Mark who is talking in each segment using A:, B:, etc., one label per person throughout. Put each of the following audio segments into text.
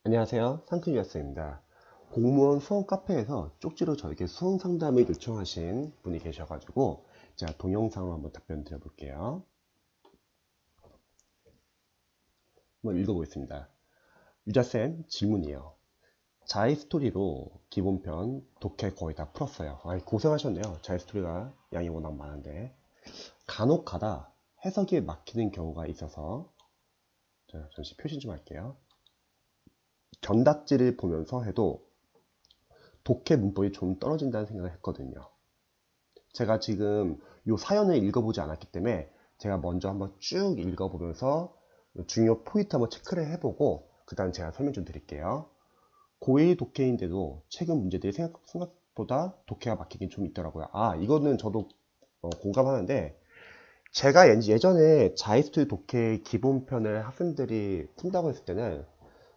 A: 안녕하세요. 상큼이었습니다. 공무원 수험 카페에서 쪽지로 저에게 수험 상담을 요청하신 분이 계셔가지고 제가 동영상으로 한번 답변 드려볼게요. 한번 읽어보겠습니다. 유자쌤 질문이에요. 자이 스토리로 기본편 독해 거의 다 풀었어요. 고생하셨네요. 자이 스토리가 양이 워낙 많은데 간혹 가다 해석이 막히는 경우가 있어서 잠시 표시 좀 할게요. 견답지를 보면서 해도 독해 문법이 좀 떨어진다는 생각을 했거든요. 제가 지금 이 사연을 읽어보지 않았기 때문에 제가 먼저 한번 쭉 읽어보면서 중요 포인트 한번 체크를 해보고 그 다음 제가 설명 좀 드릴게요. 고1 독해인데도 최근 문제들이 생각보다 독해가 막히긴 좀 있더라고요. 이거는 저도 공감하는데 제가 예전에 자이스트 독해 기본편을 학생들이 푼다고 했을 때는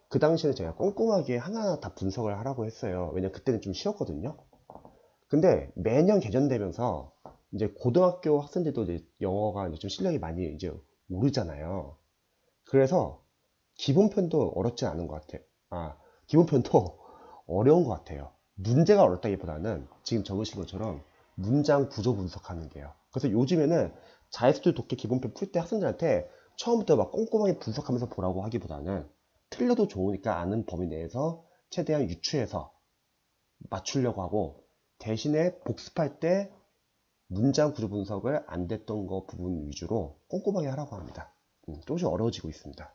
A: 그 당시에는 제가 꼼꼼하게 하나하나 다 분석을 하라고 했어요. 왜냐면 그때는 좀 쉬웠거든요. 근데 매년 개정되면서 이제 고등학교 학생들도 이제 영어가 이제 좀 실력이 많이 이제 오르잖아요. 그래서 기본편도 어렵지 않은 것 같아요. 기본편도 어려운 것 같아요. 문제가 어렵다기보다는 지금 적으신 것처럼 문장 구조 분석하는 게요. 그래서 요즘에는 자이스트 독해 기본편 풀 때 학생들한테 처음부터 막 꼼꼼하게 분석하면서 보라고 하기보다는 틀려도 좋으니까 아는 범위 내에서 최대한 유추해서 맞추려고 하고 대신에 복습할 때 문장 구조 분석을 안 됐던 거 부분 위주로 꼼꼼하게 하라고 합니다. 조금씩 어려워지고 있습니다.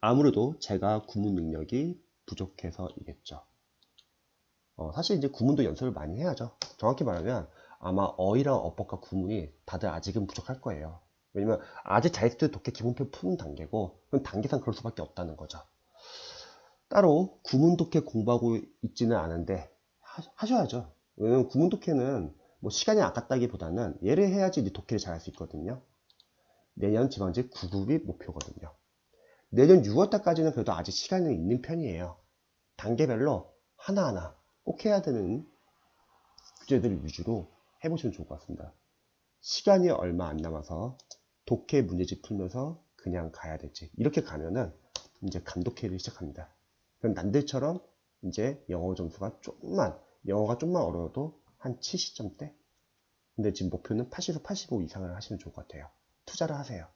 A: 아무래도 제가 구문 능력이 부족해서이겠죠. 사실 이제 구문도 연습을 많이 해야죠. 정확히 말하면 아마 어휘랑 어법과 구문이 다들 아직은 부족할 거예요. 왜냐면 아직 자이스트 독해 기본편 푸는 단계고 그건 단계상 그럴 수밖에 없다는 거죠. 따로 구문 독해 공부하고 있지는 않은데 하셔야죠. 왜냐면 구문 독해는 뭐 시간이 아깝다기보다는 얘를 해야지 이제 독해를 잘할 수 있거든요. 내년 지방직 9급이 목표거든요. 내년 6월달까지는 그래도 아직 시간이 있는 편이에요. 단계별로 하나하나 꼭 해야 되는 주제들을 위주로 해보시면 좋을 것 같습니다. 시간이 얼마 안 남아서 독해 문제집 풀면서 그냥 가야 될지 이렇게 가면은 이제 감독회를 시작합니다. 그럼 남들처럼 이제 영어가 좀만 어려워도 한 70점대? 근데 지금 목표는 80에서 85 이상을 하시면 좋을 것 같아요. 투자를 하세요.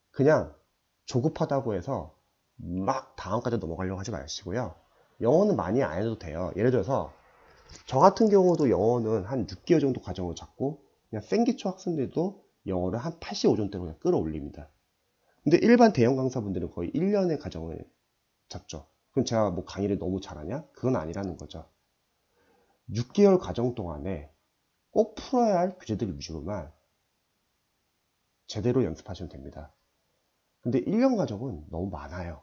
A: 그냥 조급하다고 해서 막 다음까지 넘어가려고 하지 마시고요. 영어는 많이 안 해도 돼요. 예를 들어서 저 같은 경우도 영어는 한 6개월 정도 과정을 잡고 그냥 생기초 학생들도 영어를 한 85 정도로 그냥 끌어올립니다. 근데 일반 대형 강사분들은 거의 1년의 과정을 잡죠. 그럼 제가 뭐 강의를 너무 잘하냐? 그건 아니라는 거죠. 6개월 과정 동안에 꼭 풀어야 할 규제들 위주로만 제대로 연습하시면 됩니다. 근데 1년 과정은 너무 많아요.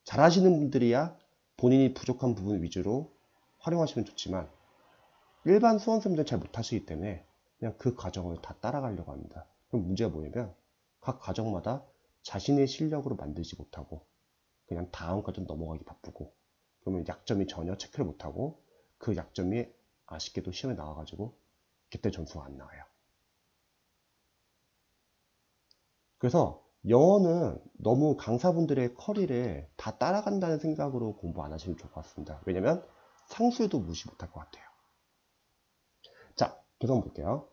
A: 잘하시는 분들이야 본인이 부족한 부분 위주로 활용하시면 좋지만 일반 수험생들 잘 못하시기 때문에 그냥 그 과정을 다 따라가려고 합니다. 그럼 문제가 뭐냐면 각 과정마다 자신의 실력으로 만들지 못하고 그냥 다음 과정 넘어가기 바쁘고 그러면 약점이 전혀 체크를 못하고 그 약점이 아쉽게도 시험에 나와가지고 그때 점수가 안 나와요. 그래서 영어는 너무 강사분들의 커리를 다 따라간다는 생각으로 공부 안 하시면 좋을 것 같습니다. 왜냐면 상수도 무시 못할 것 같아요. 자, 계속 볼게요.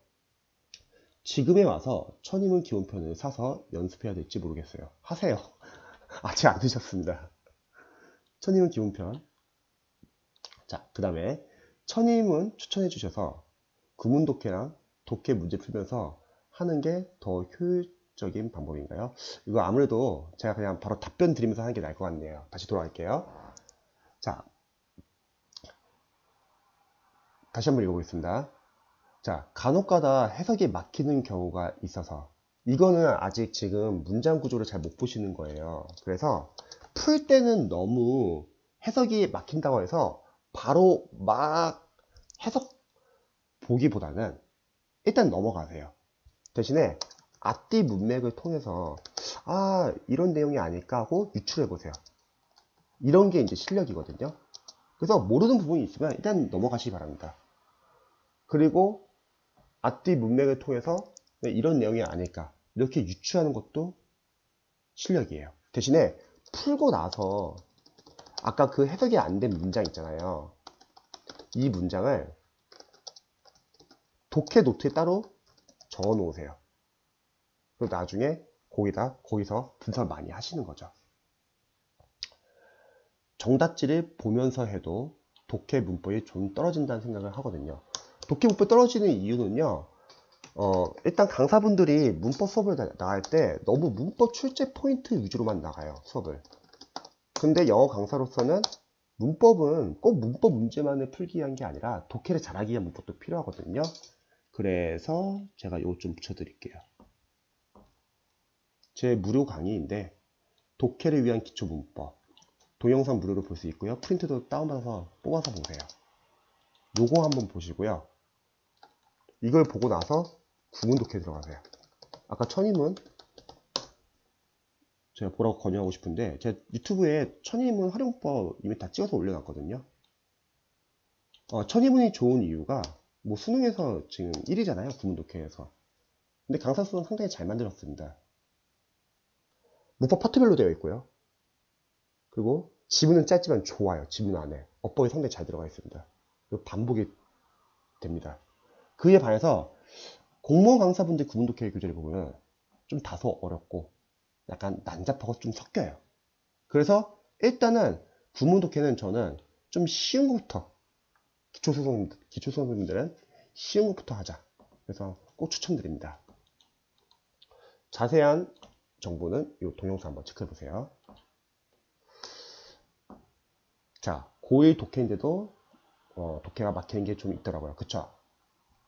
A: 지금에 와서 천인문 기본편을 사서 연습해야 될지 모르겠어요. 하세요. 아직 안 드셨습니다. 천인문 기본편. 자, 그 다음에 천인문 추천해 주셔서 구문 독해랑 독해 문제 풀면서 하는 게 더 효율적인 방법인가요? 이거 아무래도 제가 그냥 바로 답변 드리면서 하는 게 나을 것 같네요. 다시 돌아갈게요. 자, 다시 한번 읽어보겠습니다. 자, 간혹가다 해석이 막히는 경우가 있어서 이거는 아직 지금 문장 구조를 잘 못 보시는 거예요. 그래서 풀 때는 너무 해석이 막힌다고 해서 바로 막 해석 보기보다는 일단 넘어가세요. 대신에 앞뒤 문맥을 통해서 이런 내용이 아닐까 하고 유출해 보세요. 이런 게 이제 실력이거든요. 그래서 모르는 부분이 있으면 일단 넘어가시기 바랍니다. 그리고 앞뒤 문맥을 통해서 이런 내용이 아닐까 이렇게 유추하는 것도 실력이에요. 대신에 풀고 나서 아까 그 해석이 안 된 문장 있잖아요. 이 문장을 독해 노트에 따로 적어 놓으세요. 그리고 나중에 거기서 분석을 많이 하시는 거죠. 정답지를 보면서 해도 독해 문법이 좀 떨어진다는 생각을 하거든요. 독해 문법이 떨어지는 이유는요. 일단 강사분들이 문법 수업을 나갈 때 너무 문법 출제 포인트 위주로만 나가요, 수업을. 근데 영어 강사로서는 문법은 꼭 문법 문제만을 풀기 위한 게 아니라 독해를 잘하기 위한 문법도 필요하거든요. 그래서 제가 이거 좀 붙여드릴게요. 제 무료 강의인데 독해를 위한 기초 문법 동영상 무료로 볼 수 있고요. 프린트도 다운받아서 뽑아서 보세요. 요거 한번 보시고요. 이걸 보고 나서 구문 독해 들어가세요. 아까 천인문 제가 보라고 권유하고 싶은데 제 유튜브에 천인문 활용법 이미 다 찍어서 올려놨거든요. 천인문이 좋은 이유가 뭐 수능에서 지금 1위잖아요. 구문 독해에서. 근데 강사 수는 상당히 잘 만들었습니다. 문법 파트별로 되어 있고요. 그리고 지문은 짧지만 좋아요. 지문 안에 어법이 상당히 잘 들어가 있습니다. 그리고 반복이 됩니다. 그에 반해서 공무원 강사분들 구문 독해 교재를 보면 좀 다소 어렵고 약간 난잡하고 좀 섞여요. 그래서 일단은 구문 독해는 저는 좀 쉬운 것부터 기초수험생들은 쉬운 것부터 하자. 그래서 꼭 추천드립니다. 자세한 정보는 이 동영상 한번 체크해 보세요. 자, 고1 독해인데도 독해가 막히는 게 좀 있더라고요. 그쵸?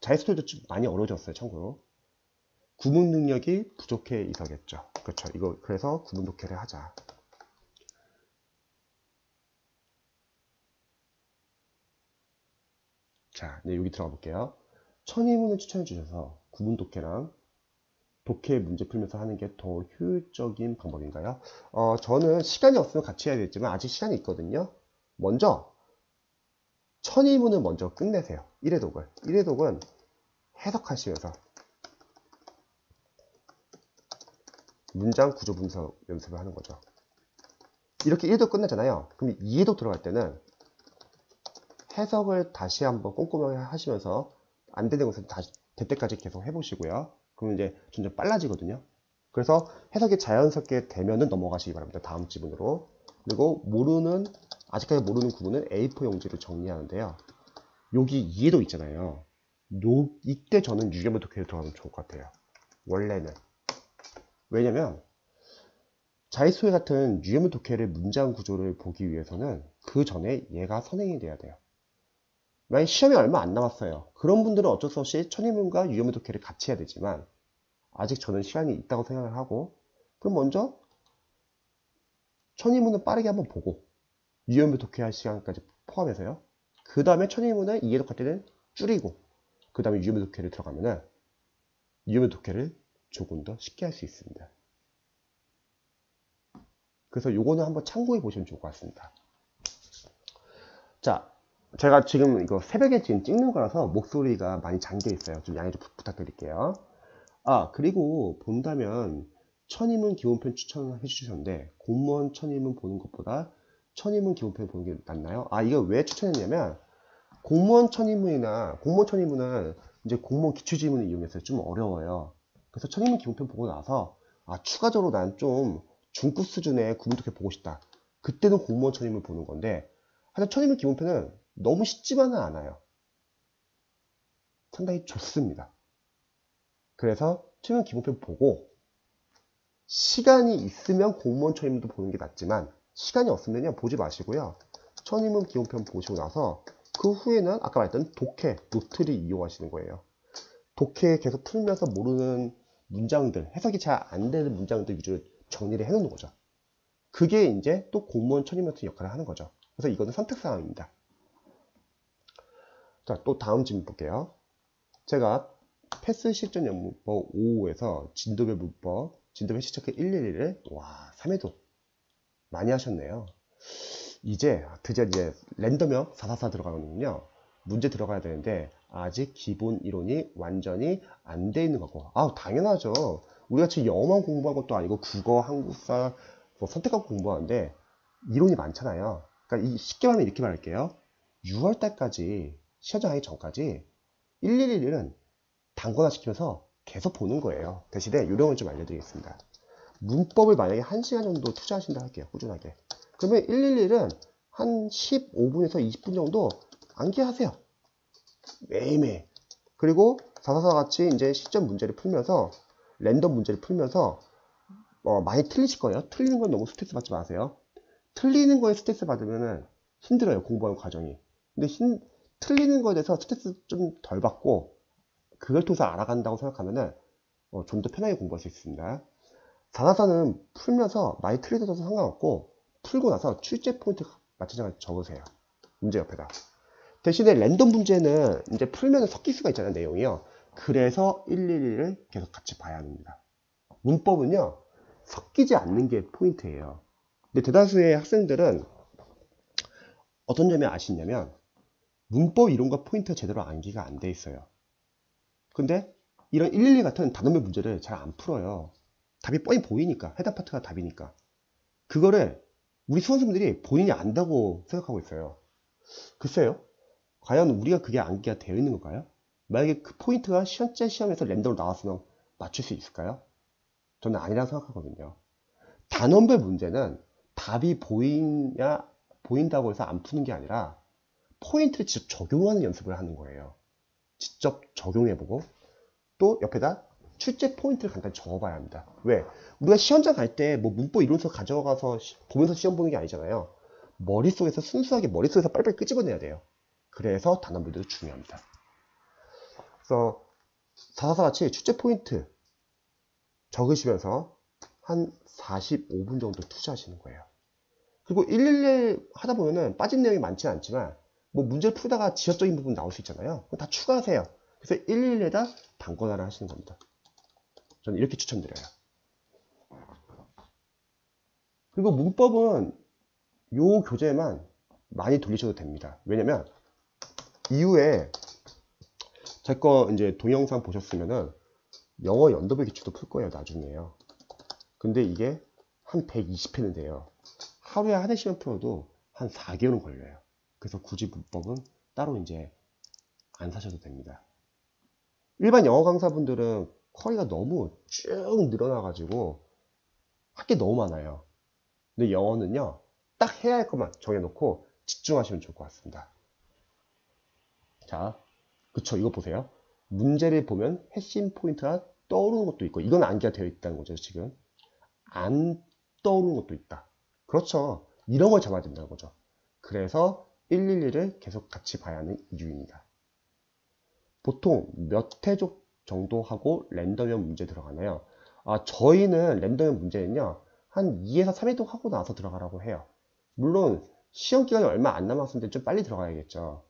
A: 자이스토리도 좀 많이 어려워졌어요. 참고로 구문 능력이 부족해 있어겠죠. 그렇죠. 이거 그래서 구문 독해를 하자. 자, 네, 여기 들어가 볼게요. 천인문을 추천해 주셔서 구문 독해랑 독해 문제 풀면서 하는 게 더 효율적인 방법인가요? 저는 시간이 없으면 같이 해야겠지만 아직 시간이 있거든요. 먼저 천인문을 먼저 끝내세요. 1회독을. 1회독은 해석하시면서 문장 구조 분석 연습을 하는 거죠. 이렇게 1회독 끝나잖아요. 그럼 2회독 들어갈 때는 해석을 다시 한번 꼼꼼하게 하시면서 안 되는 것은 다시 될 때까지 계속 해보시고요. 그러면 이제 점점 빨라지거든요. 그래서 해석이 자연스럽게 되면은 넘어가시기 바랍니다. 다음 지문으로. 그리고 아직까지 모르는 구문은 A4 용지로 정리하는데요. 여기 2회독 있잖아요. 이때 저는 유념을 독해를 들어가면 좋을 것 같아요. 원래는. 왜냐면 자이소회 같은 유념을 독해를 문장 구조를 보기 위해서는 그 전에 얘가 선행이 돼야 돼요. 만약 시험이 얼마 안 남았어요. 그런 분들은 어쩔 수 없이 천인문과 유념의 독해를 같이 해야 되지만 아직 저는 시간이 있다고 생각을 하고 그럼 먼저 천인문을 빠르게 한번 보고 유념의 독해 할 시간까지 포함해서요. 그 다음에 천인문을 2회독 할 때는 줄이고 그 다음에 유념의 독해를 들어가면은 유념의 독해를 조금 더 쉽게 할 수 있습니다. 그래서 요거는 한번 참고해 보시면 좋을 것 같습니다. 자, 제가 지금 이거 새벽에 지금 찍는 거라서 목소리가 많이 잠겨 있어요. 좀 양해 좀 부탁드릴게요. 그리고 본다면 천인문 기본편 추천해 주셨는데 공무원 천인문 보는 것보다 천인문 기본편 보는 게 낫나요? 이거 왜 추천했냐면 공무원 천인문은 이제 공무원 기출지문을 이용해서 좀 어려워요. 그래서 천인문 기본편 보고 나서 추가적으로 난 좀 중급 수준의 구문 독해 보고 싶다. 그때는 공무원 천인문 보는 건데 하여튼 천인문 기본편은 너무 쉽지만은 않아요. 상당히 좋습니다. 그래서 천인문 기본편 보고 시간이 있으면 공무원 천인문도 보는 게 낫지만 시간이 없으면 보지 마시고요. 천인문 기본편 보시고 나서 그 후에는 아까 말했던 독해, 노트를 이용하시는 거예요. 독해 계속 풀면서 모르는 문장들, 해석이 잘 안 되는 문장들 위주로 정리를 해놓는 거죠. 그게 이제 또 공무원 천인문 같은 역할을 하는 거죠. 그래서 이거는 선택사항입니다. 자, 또 다음 질문 볼게요. 제가 패스 실전 연문법 5호에서 진도별 문법, 진도별 시체크 111을 3회독 많이 하셨네요. 이제 드디어 랜덤형 444 들어가는군요. 문제 들어가야 되는데 아직 기본 이론이 완전히 안 돼 있는 거고. 당연하죠. 우리가 지금 영어만 공부한 것도 아니고 국어, 한국사, 선택하고 공부하는데 이론이 많잖아요. 그러니까 쉽게 말하면 이렇게 말할게요. 6월 달까지 시험장 하기 전까지 111은 단권화 시키면서 계속 보는 거예요. 대신에 요령을 좀 알려드리겠습니다. 문법을 만약에 1시간 정도 투자하신다 할게요. 꾸준하게. 그러면 111은 한 15분에서 20분 정도 암기하세요. 매일매일. 그리고 444 같이 이제 시점 문제를 풀면서 랜덤 문제를 풀면서 많이 틀리실 거예요. 틀리는 건 너무 스트레스 받지 마세요. 틀리는 거에 스트레스 받으면 힘들어요. 공부하는 과정이. 근데 틀리는 거에 대해서 스트레스 좀 덜 받고 그걸 통해서 알아간다고 생각하면 좀 더 편하게 공부할 수 있습니다. 444는 풀면서 많이 틀리더라도 상관없고 풀고 나서 출제 포인트 맞춰서 적으세요. 문제 옆에다. 대신에 랜덤 문제는 이제 풀면 섞일 수가 있잖아요. 내용이요. 그래서 111을 계속 같이 봐야 합니다. 문법은요. 섞이지 않는 게 포인트예요. 근데 대다수의 학생들은 어떤 점이 아쉽냐면 문법 이론과 포인트가 제대로 암기가 안 돼 있어요. 근데 이런 111 같은 단원별 문제를 잘 안 풀어요. 답이 뻔히 보이니까. 해당 파트가 답이니까. 그거를 우리 수험생들이 본인이 안다고 생각하고 있어요. 글쎄요. 과연 우리가 그게 암기가 되어 있는 건가요? 만약에 그 포인트가 실제 시험에서 랜덤으로 나왔으면 맞출 수 있을까요? 저는 아니라고 생각하거든요. 단원별 문제는 답이 보인다고 해서 안 푸는 게 아니라 포인트를 직접 적용하는 연습을 하는 거예요. 직접 적용해보고 또 옆에다 출제 포인트를 간단히 적어봐야 합니다. 왜? 우리가 시험장 갈 때 뭐 문법 이론서 가져가서 보면서 시험 보는 게 아니잖아요. 머릿속에서 순수하게 머릿속에서 빨리빨리 끄집어내야 돼요. 그래서 단원별도 중요합니다. 그래서 444 같이 출제 포인트 적으시면서 한 45분 정도 투자하시는 거예요. 그리고 111 하다 보면은 빠진 내용이 많지는 않지만 뭐 문제를 풀다가 지역적인 부분 나올 수 있잖아요. 그럼 다 추가하세요. 그래서 111에다 단권화를 하시는 겁니다. 저는 이렇게 추천드려요. 그리고 문법은 요 교재만 많이 돌리셔도 됩니다. 왜냐면 이후에 제 거 이제 동영상 보셨으면은 영어 연도별 기출도 풀 거예요. 나중에요. 근데 이게 한 120회는 돼요. 하루에 한 시간 풀어도 한 4개월은 걸려요. 그래서 굳이 문법은 따로 이제 안 사셔도 됩니다. 일반 영어 강사분들은 쿼리가 너무 쭉 늘어나가지고 할 게 너무 많아요. 근데 영어는요, 딱 해야 할 것만 정해놓고 집중하시면 좋을 것 같습니다. 자, 그쵸, 이거 보세요. 문제를 보면 핵심 포인트가 떠오르는 것도 있고, 이건 암기가 되어 있다는 거죠, 지금. 안 떠오르는 것도 있다. 그렇죠. 이런 걸 잡아야 된다는 거죠. 그래서 111을 계속 같이 봐야 하는 이유입니다. 보통 몇 회족 정도 하고 랜덤형 문제 들어가나요? 저희는 랜덤형 문제는요, 한 2에서 3회독 하고 나서 들어가라고 해요. 물론 시험 기간이 얼마 안 남았을 때 좀 빨리 들어가야겠죠.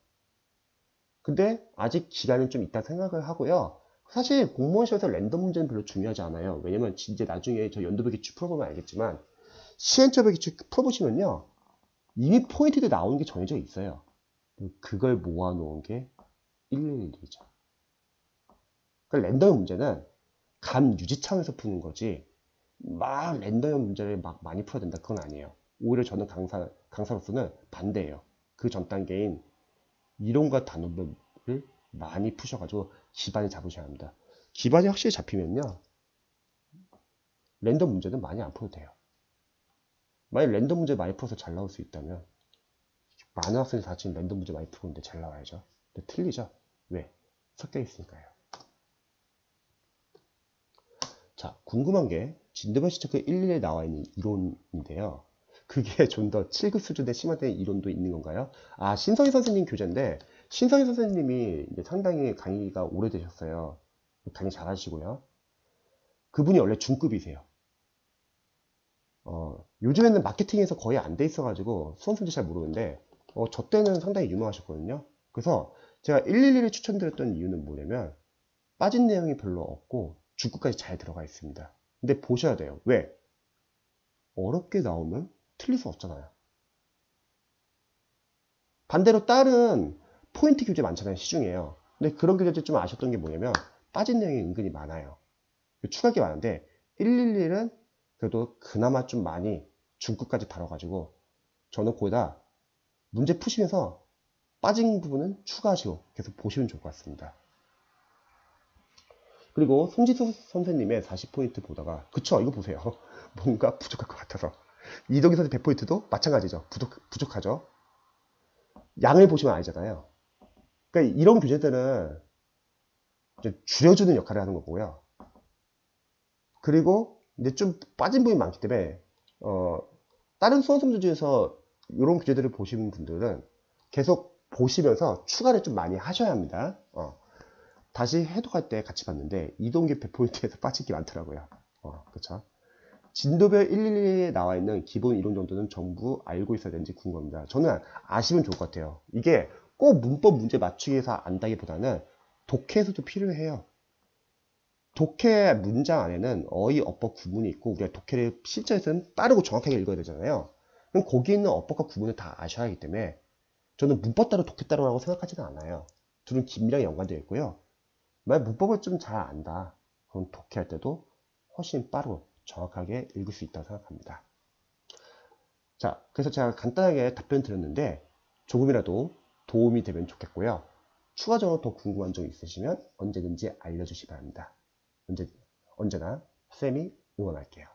A: 근데 아직 기간은 좀 있다 생각을 하고요. 사실 공무원 시험에서 랜덤 문제는 별로 중요하지 않아요. 왜냐면 이제 나중에 저 연도별 기출 풀어보면 알겠지만 시행처별 기출 풀어보시면요, 이미 포인트도 나오는 게 정해져 있어요. 그걸 모아놓은 게 111이죠. 그러니까 랜덤 문제는 감 유지 차원에서 푸는 거지 막 랜덤 문제를 막 많이 풀어야 된다, 그건 아니에요. 오히려 저는 강사로서는 반대예요. 그 전 단계인 이론과 단원별을 많이 푸셔가지고 기반을 잡으셔야 합니다. 기반이 확실히 잡히면요, 랜덤 문제는 많이 안 풀어도 돼요. 만약 랜덤 문제 많이 풀어서 잘 나올 수 있다면 많은 학생들이 다 지금 랜덤 문제 많이 풀고 있는데 잘 나와야죠. 근데 틀리죠? 왜? 섞여 있으니까요. 자, 궁금한 게 진도별 시체크 111에 나와 있는 이론인데요. 그게 좀 더 7급 수준의 심화된 이론도 있는 건가요? 신성희 선생님 교재인데, 신성희 선생님이 이제 상당히 강의가 오래되셨어요. 강의 잘 하시고요. 그분이 원래 중급이세요. 요즘에는 마케팅에서 거의 안 돼 있어가지고 수험생들 잘 모르는데, 저 때는 상당히 유명하셨거든요. 그래서 제가 111을 추천드렸던 이유는 뭐냐면, 빠진 내용이 별로 없고, 중급까지 잘 들어가 있습니다. 근데 보셔야 돼요. 왜? 어렵게 나오면 틀릴 수 없잖아요. 반대로 다른 포인트 교재 많잖아요. 시중에요. 근데 그런 교재 좀 아셨던 게 뭐냐면 빠진 내용이 은근히 많아요. 추가할 게 많은데 111은 그래도 그나마 좀 많이 중급까지 다뤄가지고 저는 거기다 문제 푸시면서 빠진 부분은 추가하시고 계속 보시면 좋을 것 같습니다. 그리고 송지수 선생님의 40포인트 보다가 그쵸 이거 보세요. 뭔가 부족할 것 같아서 이동기 선생 100포인트도 마찬가지죠. 부족하죠. 양을 보시면 알잖아요. 그러니까 이런 교재들은 이제 줄여주는 역할을 하는 거고요. 그리고 이제 좀 빠진 부분이 많기 때문에 다른 수험 문제 중에서 이런 교재들을 보시는 분들은 계속 보시면서 추가를 좀 많이 하셔야 합니다. 다시 해독할 때 같이 봤는데 이동기 100포인트에서 빠진 게 많더라고요. 그쵸? 진도별 111에 나와 있는 기본 이론 정도는 전부 알고 있어야 되는지 궁금합니다. 저는 아시면 좋을 것 같아요. 이게 꼭 문법 문제 맞추기 위해서 안다기보다는 독해에서도 필요해요. 독해 문장 안에는 어휘, 어법, 구문이 있고 우리가 독해를 실전에서는 빠르고 정확하게 읽어야 되잖아요. 그럼 거기 있는 어법과 구문을 다 아셔야 하기 때문에 저는 문법 따로 독해 따로라고 생각하지는 않아요. 둘은 긴밀하게 연관되어 있고요. 만약 문법을 좀 잘 안다. 그럼 독해할 때도 훨씬 빠르고 정확하게 읽을 수 있다고 생각합니다. 자, 그래서 제가 간단하게 답변 드렸는데 조금이라도 도움이 되면 좋겠고요. 추가적으로 더 궁금한 점 있으시면 언제든지 알려주시기 바랍니다. 언제나 쌤이 응원할게요.